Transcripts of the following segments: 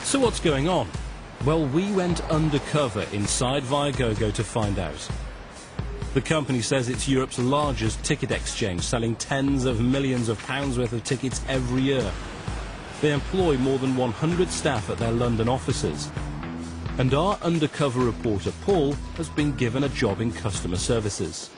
So what's going on? Well, we went undercover inside Viagogo to find out. The company says it's Europe's largest ticket exchange, selling tens of millions of pounds worth of tickets every year. They employ more than 100 staff at their London offices. And our undercover reporter, Paul, has been given a job in customer services.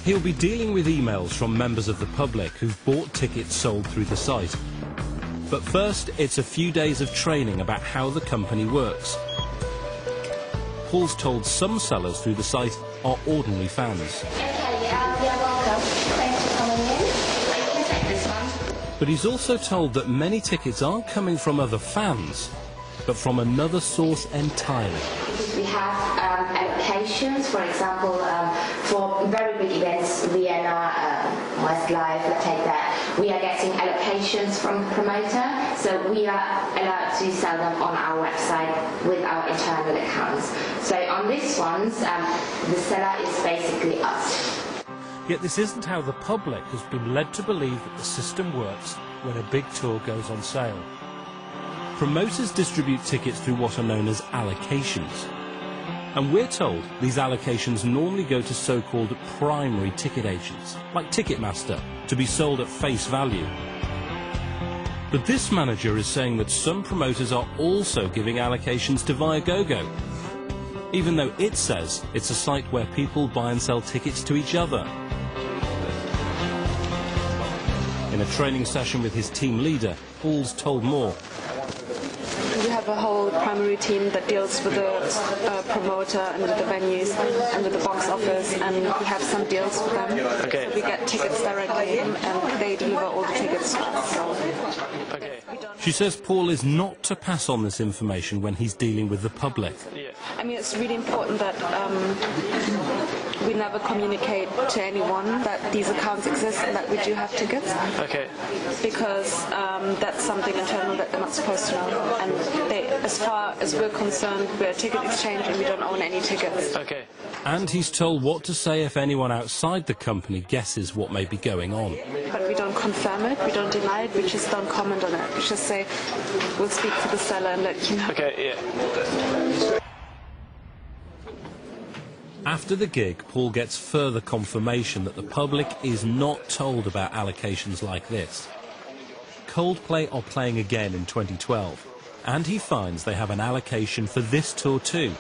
He'll be dealing with emails from members of the public who've bought tickets sold through the site. But first, it's a few days of training about how the company works. Paul's told some sellers through the site are ordinary fans. You're welcome. Thanks for coming in. Please take this one. But he's also told that many tickets aren't coming from other fans, but from another source entirely. We have allocations, for example, for very big events, Vienna, Westlife, let's take that. We are getting allocations from the promoter, so we are allowed to sell them on our website with our internal accounts. So on these ones, the seller is basically us. Yet this isn't how the public has been led to believe that the system works when a big tour goes on sale. Promoters distribute tickets through what are known as allocations. And we're told these allocations normally go to so-called primary ticket agents, like Ticketmaster, to be sold at face value. But this manager is saying that some promoters are also giving allocations to Viagogo, even though it says it's a site where people buy and sell tickets to each other. In a training session with his team leader, Paul's told more. We have a whole primary team that deals with the promoter and with the venues and with the box office, and we have some deals with them. Okay. So we get tickets directly and they deliver all the tickets to us. Okay. She says Paul is not to pass on this information when he's dealing with the public. Yeah. I mean, it's really important that we never communicate to anyone that these accounts exist and that we do have tickets. Okay. Because that's something internal that they're not supposed to know. And they, as far as we're concerned, we're a ticket exchange and we don't own any tickets. Okay. And he's told what to say if anyone outside the company guesses what may be going on. But we don't confirm it, we don't deny it, we just don't comment on it. We just say, we'll speak to the seller and let you know. Okay, yeah. After the gig, Paul gets further confirmation that the public is not told about allocations like this. Coldplay are playing again in 2012, and he finds they have an allocation for this tour too.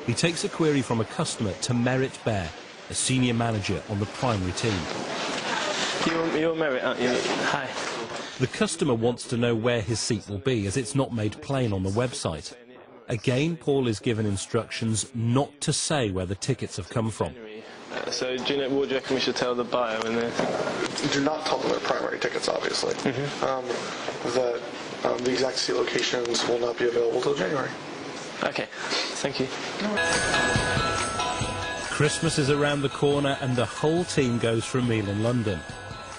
He takes a query from a customer to Merritt Bear, a senior manager on the primary team. You're Merritt, aren't you? Hi. The customer wants to know where his seat will be, as it's not made plain on the website. Again, Paul is given instructions not to say where the tickets have come from. So, what do you reckon we should tell the buyer when they're... Do not tell them their primary tickets, obviously. The exact seat locations will not be available till January. Okay, thank you. Christmas is around the corner and the whole team goes for a meal in London.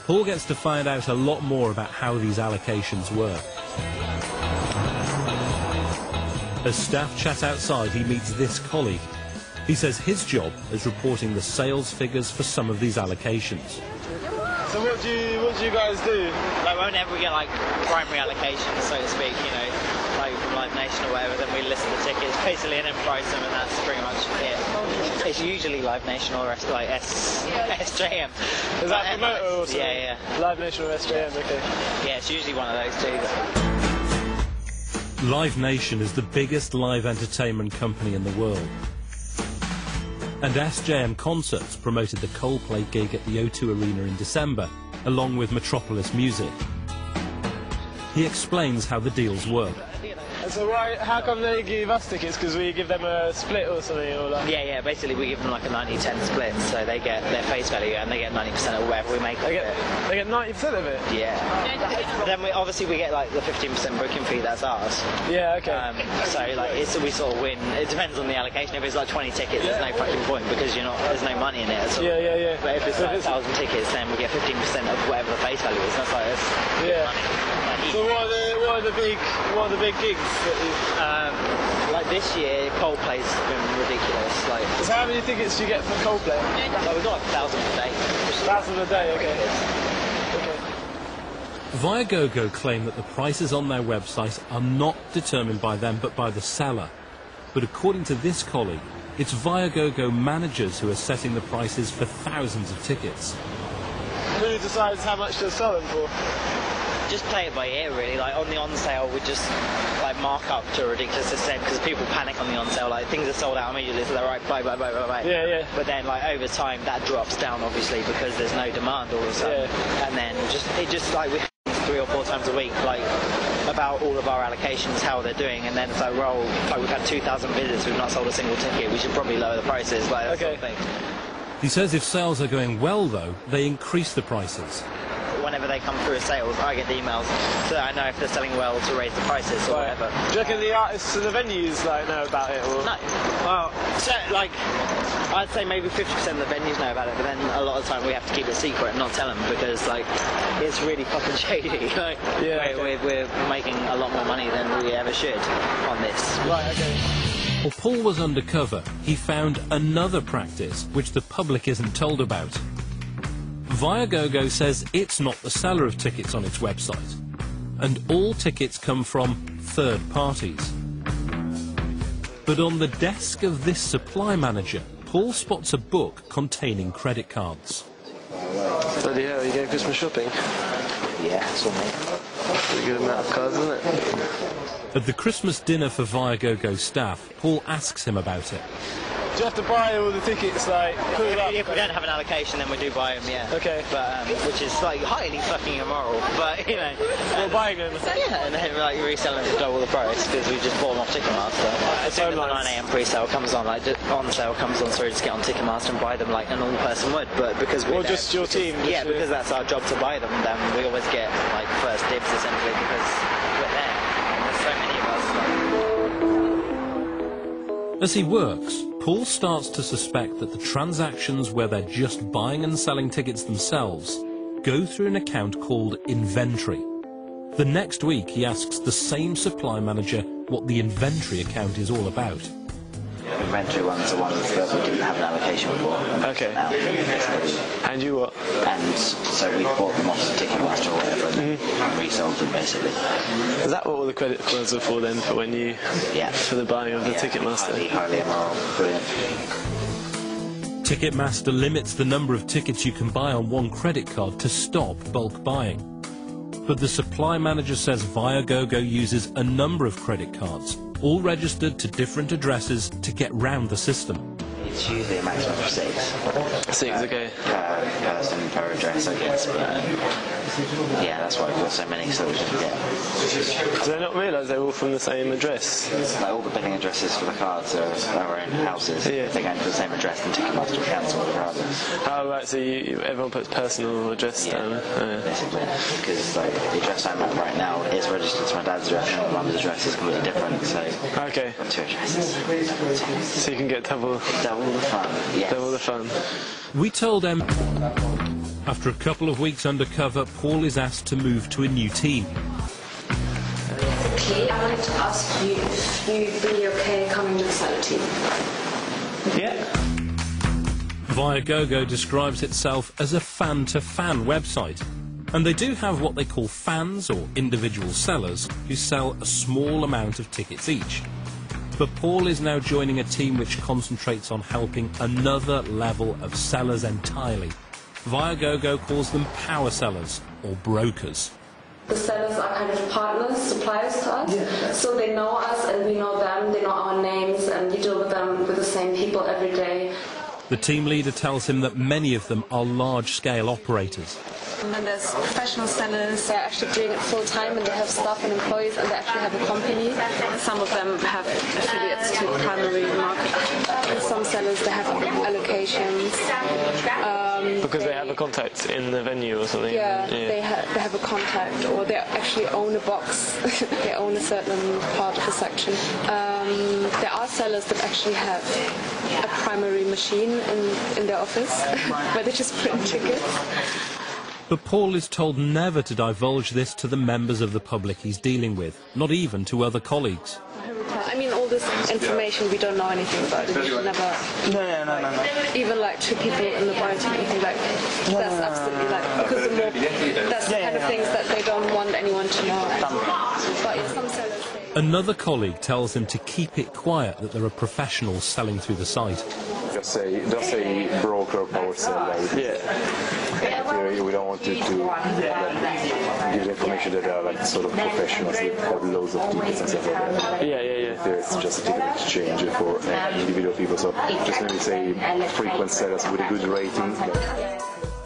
Paul gets to find out a lot more about how these allocations work. As staff chat outside, he meets this colleague. He says his job is reporting the sales figures for some of these allocations. So what do you guys do? Like whenever we get like primary allocations, so to speak, you know, like from Live Nation or whatever, then we list the tickets basically and then price them, and that's pretty much it. It's usually Live Nation or SJM. Is that promoter or something? Yeah, yeah. Live Nation or SJM, okay. Yeah, it's usually one of those two. Live Nation is the biggest live entertainment company in the world. And SJM Concerts promoted the Coldplay gig at the O2 Arena in December, along with Metropolis Music. He explains how the deals work. So how come they give us tickets? Because we give them a split or something? Or like... Yeah, basically we give them like a 90-10 split, so they get their face value and they get 90% of whatever we make of it. They get 90% of it? Yeah. Then obviously we get like the 15% booking fee, that's ours. Yeah, okay. So like we sort of win. It depends on the allocation. If it's like 20 tickets, there's no fucking point because there's no money in it at all. Yeah. But if it's like 1,000 tickets, then we get 15% of whatever the face value is. That's like yeah. Money. So what are the big gigs? Like this year, Coldplay's been ridiculous. Like, so how many tickets do you get from Coldplay? Like we've got like 1,000 a day. 1,000 a day, okay. Viagogo claim that the prices on their website are not determined by them but by the seller. But according to this colleague, it's Viagogo managers who are setting the prices for thousands of tickets. Who decides how much to sell them for? Just play it by ear, really. Like on the on sale, we just like mark up to a ridiculous extent because people panic on the on sale. Like things are sold out immediately, so they're right, buy. Yeah, yeah. But then, like over time, that drops down obviously because there's no demand all of a sudden. Yeah. And then it just like we 3 or 4 times a week, like about all of our allocations, how they're doing, and then it's like, well, like we've had 2,000 visits, we've not sold a single ticket. We should probably lower the prices, like that sort of thing. He says if sales are going well, though, they increase the prices. Whenever they come through as sales, I get the emails so that I know if they're selling well to raise the prices or whatever. Do you reckon the artists and the venues like know about it? Or? No. Well, so, like, I'd say maybe 50% of the venues know about it, but then a lot of the time we have to keep it secret and not tell them because, like, it's really fucking shady. Like, yeah, we're making a lot more money than we ever should on this. Right, okay. While Paul was undercover, he found another practice which the public isn't told about. Viagogo says it's not the seller of tickets on its website, and all tickets come from third parties. But on the desk of this supply manager, Paul spots a book containing credit cards. Bloody hell, you going Christmas shopping? Yeah, it's all me. Pretty good amount of cards, isn't it? At the Christmas dinner for Viagogo staff, Paul asks him about it. Do you have to buy all the tickets, like, pulled up? If we don't have an allocation, then we do buy them, yeah. Okay. But, which is, like, highly fucking immoral, but, you know. We're buying them. Yeah, and then, like, reselling them for double the price because we just bought them off Ticketmaster. As soon as the 9 AM pre-sale comes on, like, on sale comes on, so we just get on Ticketmaster and buy them like a normal person would, but because we're Or just your team? Yeah, because that's our job to buy them, then we always get, like, first dibs, essentially, because we're there. And there's so many of us, like... As he works, Paul starts to suspect that the transactions where they're just buying and selling tickets themselves go through an account called inventory. The next week, he asks the same supply manager what the inventory account is all about. Inventory ones are ones that we didn't have an allocation for. Okay. And you what? And so we bought them off Ticketmaster or whatever and resold them basically. Is that what all the credit cards are for then, for when you... Yeah. For the buying of the Ticketmaster? Highly immoral. Brilliant. Ticketmaster limits the number of tickets you can buy on one credit card to stop bulk buying. But the supply manager says Viagogo uses a number of credit cards, all registered to different addresses to get round the system. It's usually a maximum of 6. 6, okay. Per person, per address, I guess, but yeah, that's why we've got so many, so we just forget. Do they not realise they're all from the same address? Like, all the billing addresses for the cards are our own houses. Yeah. If they're going to the same address, then Ticketmaster will cancel regardless. Oh, right, so everyone puts personal address down? Basically, because like, the address I'm at right now is registered to my dad's address and my mum's address is completely different, so okay. I've got 2 addresses. So you can get double the fun, yes. Double the fun. We told them after a couple of weeks undercover, Paul is asked to move to a new team. Okay, I wanted to ask you if you'd be okay coming to the seller team. Yeah. Viagogo describes itself as a fan-to-fan website, and they do have what they call fans or individual sellers who sell a small amount of tickets each. But Paul is now joining a team which concentrates on helping another level of sellers entirely. Viagogo calls them power sellers or brokers. The sellers are kind of partners, suppliers to us, so they know us and we know them, they know our names, and you deal with them with the same people every day. The team leader tells him that many of them are large-scale operators. And then there's professional sellers, they're actually doing it full time and they have staff and employees and they actually have a company. Some of them have affiliates to the primary market. And some sellers, they have allocations. Because they have a contact in the venue or something? Yeah. They have a contact, or they actually own a box. They own a certain part of the section. There are sellers that actually have a primary machine in their office where they just print tickets. But Paul is told never to divulge this to the members of the public he's dealing with, not even to other colleagues. I mean, all this information, we don't know anything about it. We should never. No. Even like to people in the bar team, anything like that's absolutely like because the more that's the kind of things that they don't want anyone to know. But yeah, some sellers. Another colleague tells him to keep it quiet that there are professionals selling through the site. Just say broker power seller. We don't want to give the information that they are like sort of professionals that have loads of tickets and stuff like that. There's just a ticket exchange for individual people. So just maybe say frequent sellers with a good rating.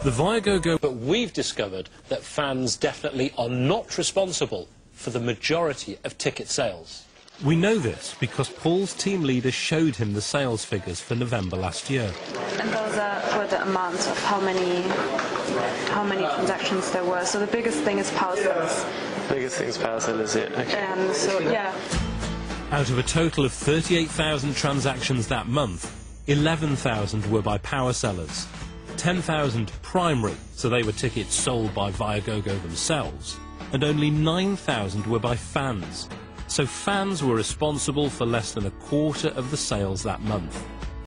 The Viagogo. But we've discovered that fans definitely are not responsible for the majority of ticket sales. We know this because Paul's team leader showed him the sales figures for November last year. And those were the amounts of how many transactions there were. So the biggest thing is power sellers. Biggest thing is power sellers, yeah. Okay. And so, yeah. Out of a total of 38,000 transactions that month, 11,000 were by power sellers, 10,000 primary, so they were tickets sold by Viagogo themselves, and only 9,000 were by fans. So fans were responsible for less than a quarter of the sales that month.